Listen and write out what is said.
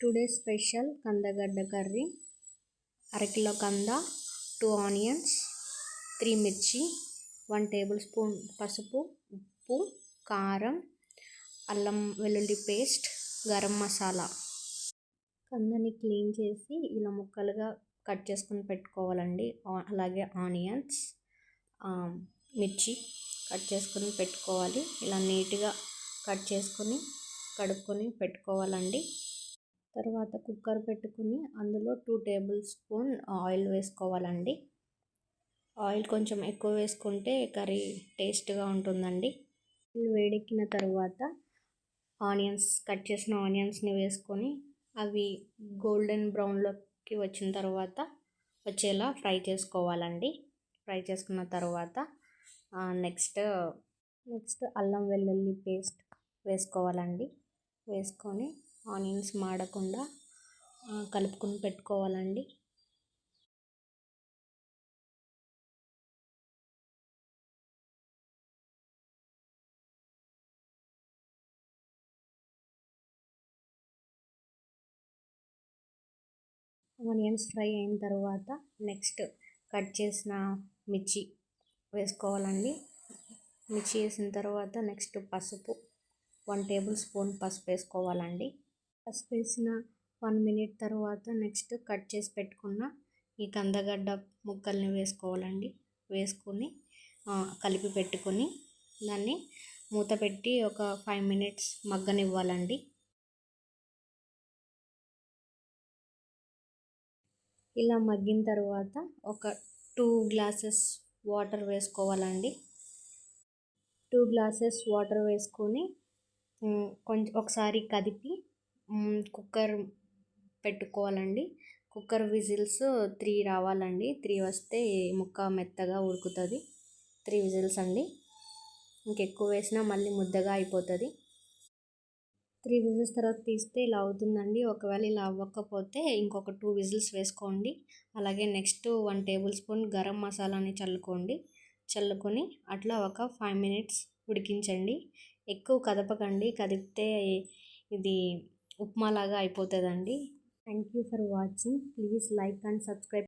Today special కందగడ్డ curry. అరకిలో కంద, 2 ఆనియన్స్, 3 మిర్చి, 1 టేబుల్ స్పూన్ పసుపు, ఉప్పు, కారం, అల్లం వెల్లుల్లి పేస్ట్, గరం మసాలా. కందని క్లీన్ చేసి ఇలా ముక్కలుగా కట్ చేసుకొని పెట్టుకోవాలండి. అలాగే ఆనియన్స్, మిర్చి కట్ చేసుకొని పెట్టుకోవాలి. ఇలా నీట్గా కట్ చేసుకొని కడుక్కొని పెట్టుకోవాలండి. తర్వాత కుక్కర్ పెట్టుకుని అందులో 2 టేబుల్ స్పూన్ ఆయిల్ వేసుకోవాలండి. ఆయిల్ కొంచెం ఎక్కువ వేసుకుంటే కర్రీ టేస్ట్గా ఉంటుందండి. వేడెక్కిన తర్వాత కట్ చేసిన ఆనియన్స్ని వేసుకొని అవి గోల్డెన్ బ్రౌన్లోకి వచ్చిన తర్వాత వచ్చేలా ఫ్రై చేసుకోవాలండి. ఫ్రై చేసుకున్న తర్వాత నెక్స్ట్ అల్లం వెల్లుల్లి పేస్ట్ వేసుకోవాలండి. వేసుకొని ఆనియన్స్ మాడకుండా కలుపుకొని పెట్టుకోవాలండి. ఆనియన్స్ ఫ్రై అయిన తర్వాత నెక్స్ట్ కట్ చేసిన మిర్చి వేసుకోవాలండి. మిర్చి వేసిన తర్వాత నెక్స్ట్ పసుపు, 1 టేబుల్ స్పూన్ పసుపు వేసుకోవాలండి. పసుపు వేసిన 1 మినిట్ తర్వాత నెక్స్ట్ కట్ చేసి పెట్టుకున్న ఈ కందగడ్డ ముక్కల్ని వేసుకోవాలండి. వేసుకొని కలిపి పెట్టుకొని దాన్ని మూత పెట్టి ఒక 5 మినిట్స్ మగ్గనివ్వాలండి. ఇలా మగ్గిన తర్వాత ఒక 2 గ్లాసెస్ వాటర్ వేసుకోవాలండి. 2 గ్లాసెస్ వాటర్ వేసుకొని కొంచెం ఒకసారి కదిపి కుక్కర్ పెట్టుకోవాలండి. కుక్కర్ విజిల్స్ 3 రావాలండి. 3 వస్తే ముక్క మెత్తగా ఉడుకుతుంది. 3 విజిల్స్ అండి. ఇంకెక్కువ వేసినా మళ్ళీ ముద్దగా అయిపోతుంది. 3 విజిల్స్ తర్వాత తీస్తే ఇలా అవుతుందండి. ఒకవేళ ఇలా అవ్వకపోతే ఇంకొక 2 విజిల్స్ వేసుకోండి. అలాగే నెక్స్ట్ 1 టేబుల్ స్పూన్ గరం మసాలాని చల్లుకొని అట్లా ఒక 5 మినిట్స్ ఉడికించండి. ఎక్కువ కదపకండి, కదిపితే ఇది ఉప్మా లాగా అయిపోతుందండి. Thank you for watching. Please like and subscribe.